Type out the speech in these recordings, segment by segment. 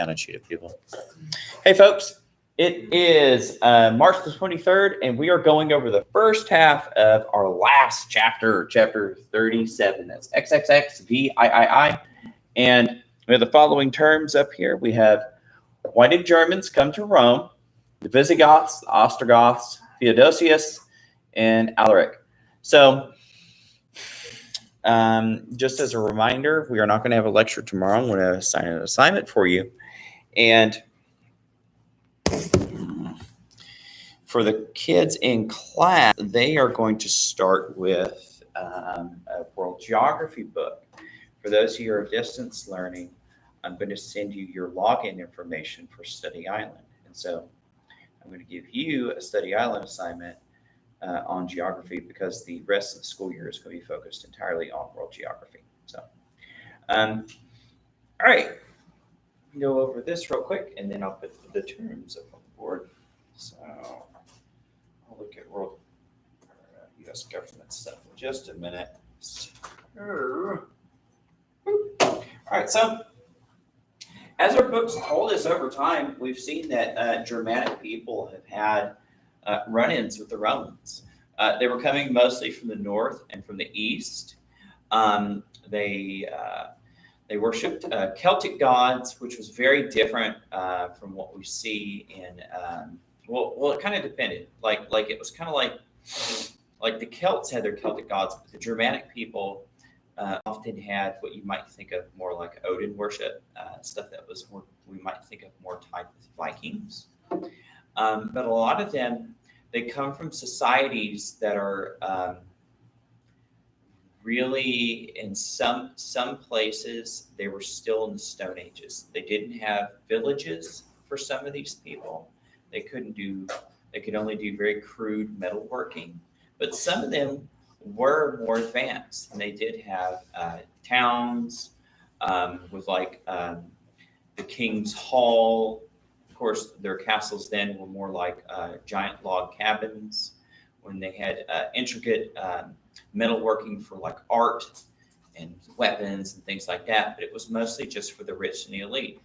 down a Cheetah, people. Hey, folks. It is March the 23rd, and we are going over the first half of our last chapter, chapter 37. That's XXXVIII. And we have the following terms up here. We have, why did Germans come to Rome? The Visigoths, the Ostrogoths, Theodosius, and Alaric. So, just as a reminder, we are not going to have a lecture tomorrow. I'm going to assign an assignment for you. And for the kids in class, they are going to start with a world geography book. For those of you who are distance learning, I'm going to send you your login information for Study Island. And so I'm going to give you a Study Island assignment on geography because the rest of the school year is going to be focused entirely on world geography. So, all right. Go over this real quick, and then I'll put the terms up on the board. So I'll look at world U.S. government stuff in just a minute. All right, so as our books told us over time, we've seen that Germanic people have had run-ins with the Romans. They were coming mostly from the north and from the east. They worshipped Celtic gods, which was very different from what we see in. Well, it kind of depended. Like it was kind of like the Celts had their Celtic gods, but the Germanic people often had what you might think of more like Odin worship, stuff that was more we might think of more tied with Vikings. But a lot of them, they come from societies that are really, in some places, they were still in the Stone Ages. They didn't have villages for some of these people. They could only do very crude metalworking. But some of them were more advanced, and they did have towns with the King's Hall. Of course, their castles then were more like giant log cabins when they had intricate metalworking for like art and weapons and things like that, but it was mostly just for the rich and the elite.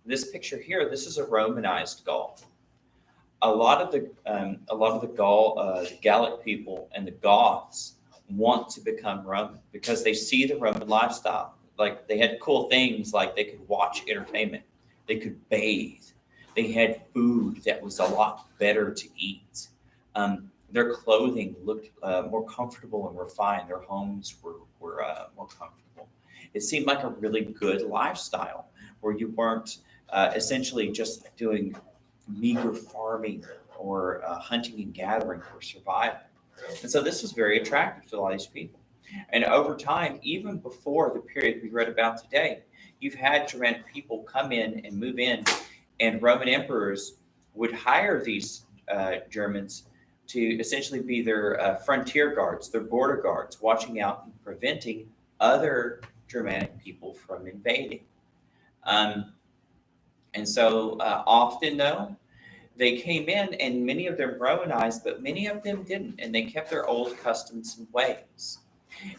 This picture here, this is a Romanized Gaul. A lot of the Gallic people and the Goths want to become Roman because they see the Roman lifestyle. Like they had cool things, like they could watch entertainment, they could bathe, they had food that was a lot better to eat. Their clothing looked more comfortable and refined. Their homes were more comfortable. It seemed like a really good lifestyle where you weren't essentially just doing meager farming or hunting and gathering for survival. And so this was very attractive to a lot of these people. And over time, even before the period we read about today, you've had Germanic people come in and move in, and Roman emperors would hire these Germans to essentially be their frontier guards, their border guards, watching out and preventing other Germanic people from invading. And so often, though, they came in and many of them Romanized, but many of them didn't, and they kept their old customs and ways.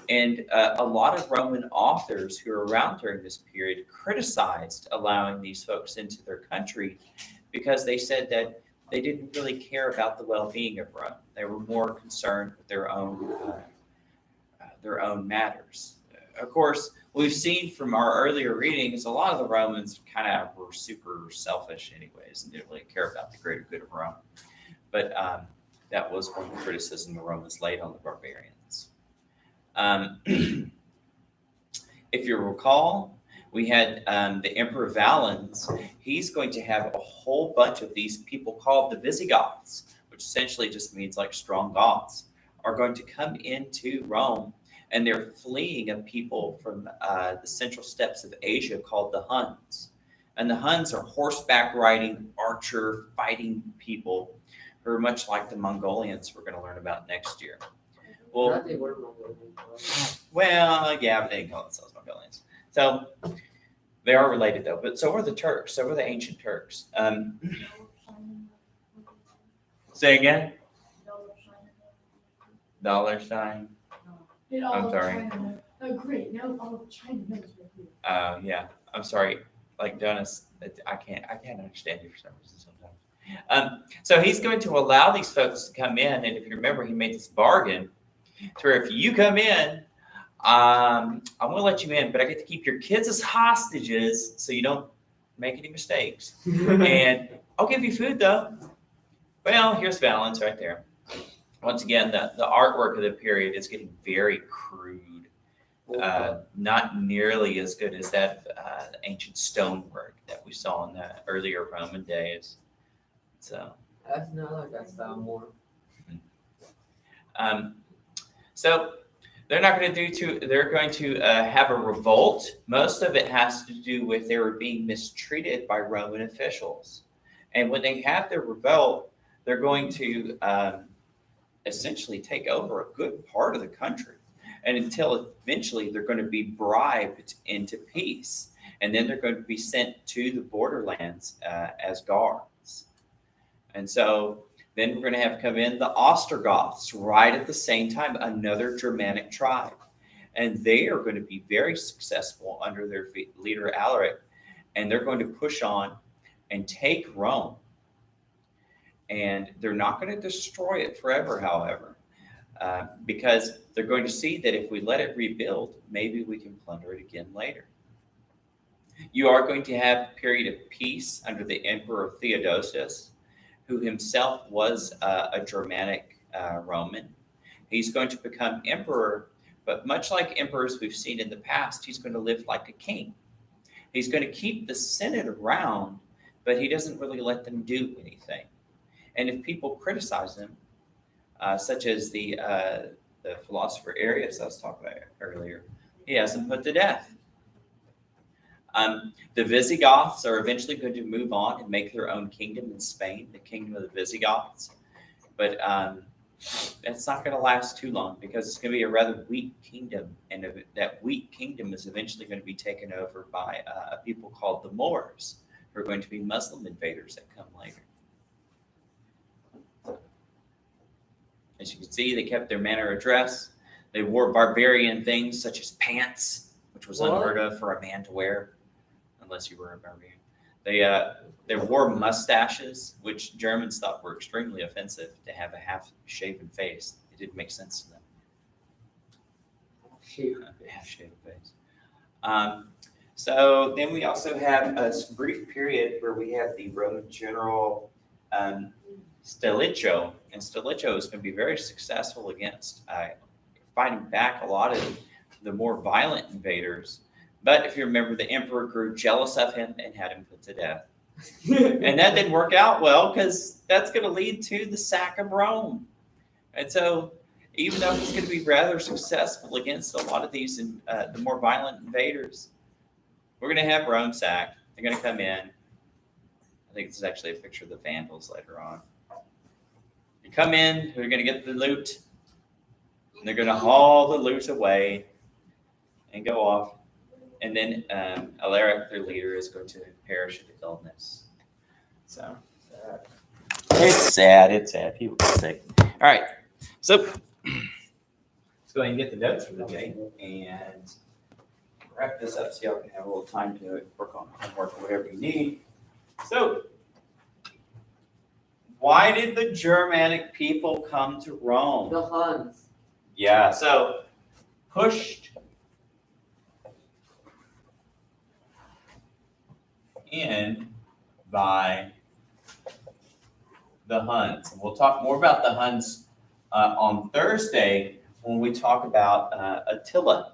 And a lot of Roman authors who were around during this period criticized allowing these folks into their country because they said that they didn't really care about the well-being of Rome. They were more concerned with their own matters. Of course, we've seen from our earlier readings, a lot of the Romans kind of were super selfish anyways and didn't really care about the greater good of Rome. But that was one criticism the Romans laid on the barbarians. If you recall, we had the Emperor Valens. He's going to have a whole bunch of these people called the Visigoths, which essentially just means like strong Goths, are going to come into Rome, and they're fleeing a people from the central steppes of Asia called the Huns. And the Huns are horseback riding, archer, fighting people who are much like the Mongolians we're going to learn about next year. Well, They were Mongolians. well, yeah, but they didn't call themselves Mongolians. So they are related, though. But so are the Turks. So are the ancient Turks. Say again? Dollar sign. I'm sorry. Oh, great. Now all of China knows we're here. Yeah. I'm sorry. like Jonas, I can't understand you for some reason sometimes. So he's going to allow these folks to come in, and if you remember, he made this bargain to where if you come in, I'm going to let you in, but I get to keep your kids as hostages so you don't make any mistakes. And I'll give you food though. Well, here's Valens right there. Once again, the artwork of the period is getting very crude. Not nearly as good as that ancient stonework that we saw in the earlier Roman days. So, That's not like that style more. So they're not going to they're going to have a revolt. Most of it has to do with they were being mistreated by Roman officials, and when they have their revolt, they're going to essentially take over a good part of the country. And until eventually they're going to be bribed into peace. And then they're going to be sent to the borderlands as guards. And so then we're going to have come in the Ostrogoths right at the same time, another Germanic tribe. And they are going to be very successful under their leader Alaric. And they're going to push on and take Rome. And they're not going to destroy it forever, however. Because they're going to see that if we let it rebuild, maybe we can plunder it again later. You are going to have a period of peace under the Emperor Theodosius, who himself was a Germanic Roman. He's going to become emperor, but much like emperors we've seen in the past, he's going to live like a king. He's going to keep the Senate around, but he doesn't really let them do anything. And if people criticize him, such as the philosopher Arius I was talking about earlier, he has them put to death. The Visigoths are eventually going to move on and make their own kingdom in Spain, the kingdom of the Visigoths. But that's not going to last too long because it's going to be a rather weak kingdom. And that weak kingdom is eventually going to be taken over by a people called the Moors, who are going to be Muslim invaders that come later. As you can see, they kept their manner of dress. They wore barbarian things such as pants, which was unheard of for a man to wear, unless you were a barbarian. They wore mustaches, which Germans thought were extremely offensive to have a half-shaven face. It didn't make sense to them. Half-shaven face. So then we also have a brief period where we have the Roman general Stilicho, and Stilicho is going to be very successful against fighting back a lot of the more violent invaders. But if you remember, the emperor grew jealous of him and had him put to death. And that didn't work out well because that's going to lead to the sack of Rome. And so even though he's going to be rather successful against a lot of these the more violent invaders, we're going to have Rome sacked. They're going to come in. I think this is actually a picture of the Vandals later on. You come in, they're going to get the loot, and they're going to haul the loot away and go off. And then Alaric, their leader, is going to perish of illness. So it's sad. It's sad. People get sick. All right. So let's go ahead and get the notes for the day and wrap this up so y'all can have a little time to work on homework or whatever you need. So why did the Germanic people come to Rome? The Huns. Yeah, so pushed in by the Huns. And we'll talk more about the Huns on Thursday when we talk about Attila.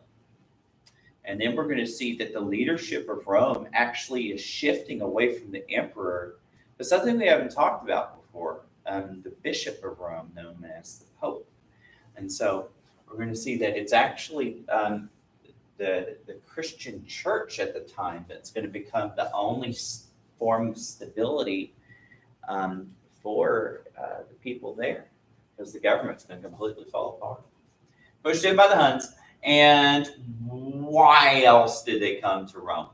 And then we're going to see that the leadership of Rome actually is shifting away from the emperor. But something we haven't talked about before, the bishop of Rome, known as the Pope. And so we're going to see that it's actually the Christian church at the time that's going to become the only form of stability for the people there, because the government's going to completely fall apart. Pushed in by the Huns. And why else did they come to Rome?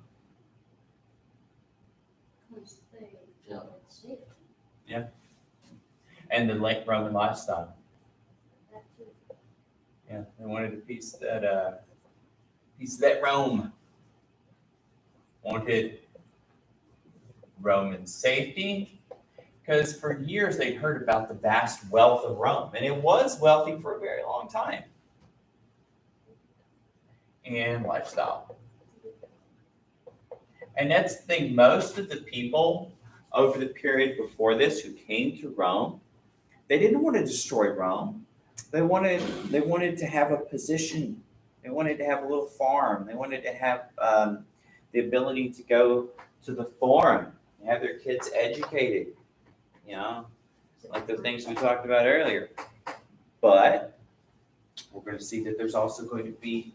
Yeah. And the late Roman lifestyle. Yeah, they wanted a piece that Rome wanted Roman safety, because for years they'd heard about the vast wealth of Rome, and it was wealthy for a very long time. And lifestyle. And that's the thing, most of the people over the period before this who came to Rome, they didn't want to destroy Rome. They wanted to have a position. They wanted to have a little farm. They wanted to have the ability to go to the forum, have their kids educated, like the things we talked about earlier. But we're going to see that there's also going to be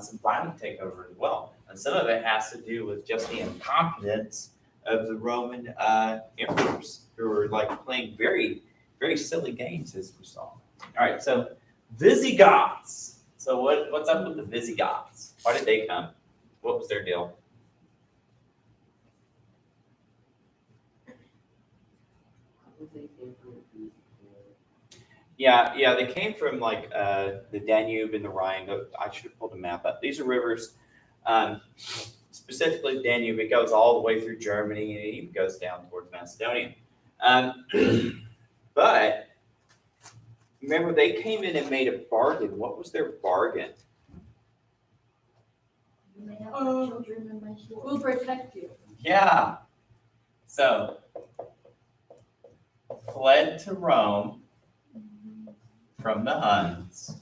some violent takeover as well. And some of it has to do with just the incompetence of the Roman emperors who were like playing very, very silly games, as we saw. All right, so Visigoths. So what's up with the Visigoths? Why did they come? What was their deal? Yeah, they came from like the Danube and the Rhine. I should have pulled a map up. These are rivers, specifically the Danube. It goes all the way through Germany and it even goes down towards Macedonia. But remember, they came in and made a bargain. What was their bargain? You may have children in my store. We'll protect you. Yeah. So, fled to Rome from the Huns.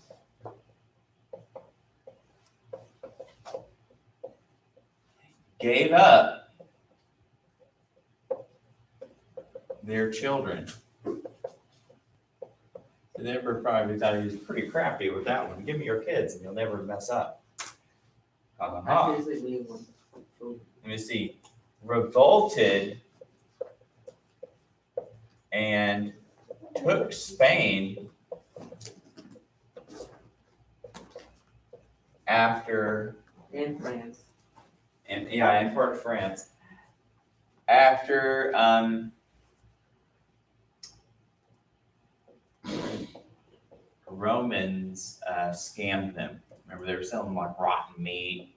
Gave up their children. The emperor probably thought he was pretty crafty with that one. Give me your kids and you'll never mess up. I physically want children. Let me see. Revolted and took Spain after And France. and part of France after Romans scammed them. Remember, they were selling like rotten meat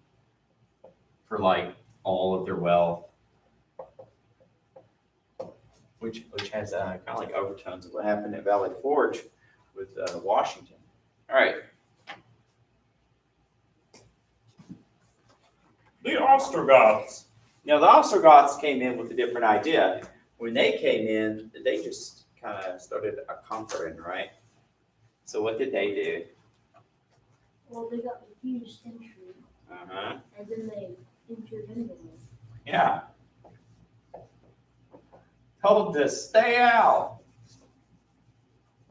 for like all of their wealth, which has kind of like overtones of what happened at Valley Forge with Washington. All right. The Ostrogoths. Now, the Ostrogoths came in with a different idea. When they came in, they just kind of started a conquering, right? So what did they do? Well, they got a huge century, Uh-huh. and then they entered into them. Yeah. Told to stay out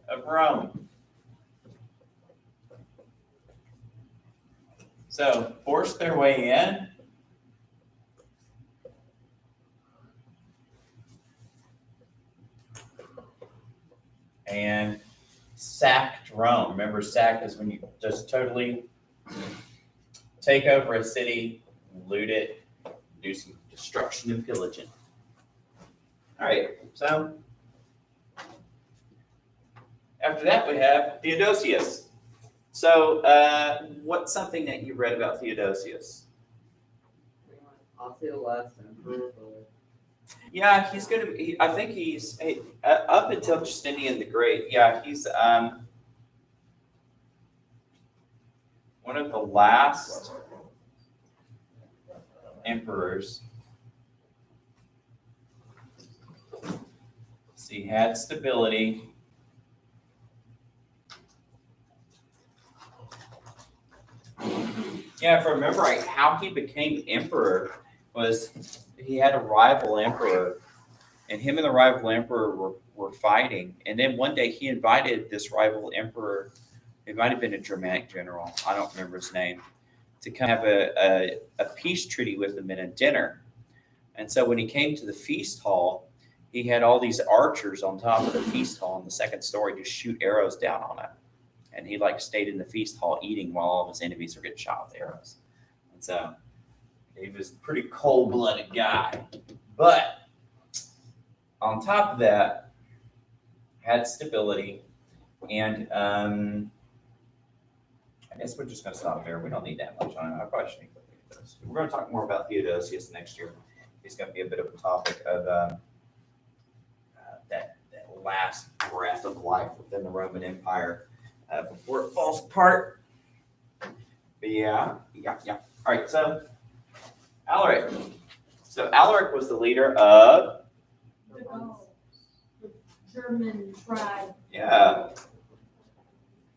of Rome. So forced their way in. And sacked Rome. Remember, sack is when you just totally take over a city, loot it, do some destruction and pillaging. All right, so after that we have Theodosius. So what's something that you read about Theodosius? I'll say the last emperor. Yeah, he's going to be, I think he's, up until Justinian the Great, yeah, he's one of the last emperors. So he had stability. Yeah, if I remember right, how he became emperor was he had a rival emperor, and him and the rival emperor were fighting. And then one day he invited this rival emperor, it might have been a Germanic general, I don't remember his name, to come have a peace treaty with him in a dinner. And so when he came to the feast hall, he had all these archers on top of the feast hall in the second story to shoot arrows down on him. And he like stayed in the feast hall eating while all of his enemies were getting shot with arrows. And so he was a pretty cold-blooded guy. But on top of that, had stability. And I guess we're just going to stop there. We don't need that much on it. I probably shouldn't go through this. We're going to talk more about Theodosius next year. is going to be a bit of a topic of that last breath of life within the Roman Empire before it falls apart. But yeah. All right, so Alaric. So Alaric was the leader of, The Gauls, the German tribe. yeah.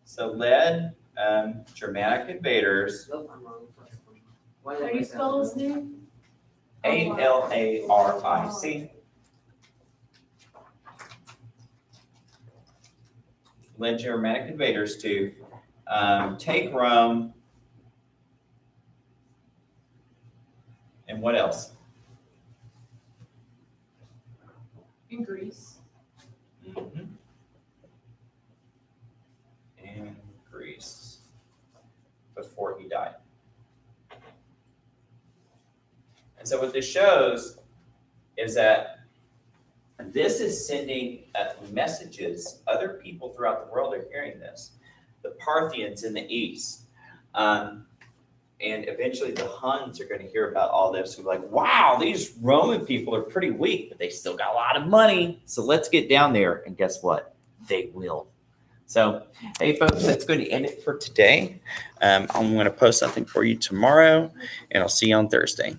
So led Germanic invaders, Nope, I'm wrong. Why did I How do you write that spell down? his name? Alaric. Led Germanic invaders to take Rome. And what else? In Greece. In Greece before he died. And so what this shows is that this is sending messages. Other people throughout the world are hearing this. The Parthians in the east. And eventually the Huns are going to hear about all this. They're like, wow, these Roman people are pretty weak, but they still got a lot of money. So let's get down there. And guess what? They will. So, hey, folks, that's going to end it for today. I'm going to post something for you tomorrow, and I'll see you on Thursday.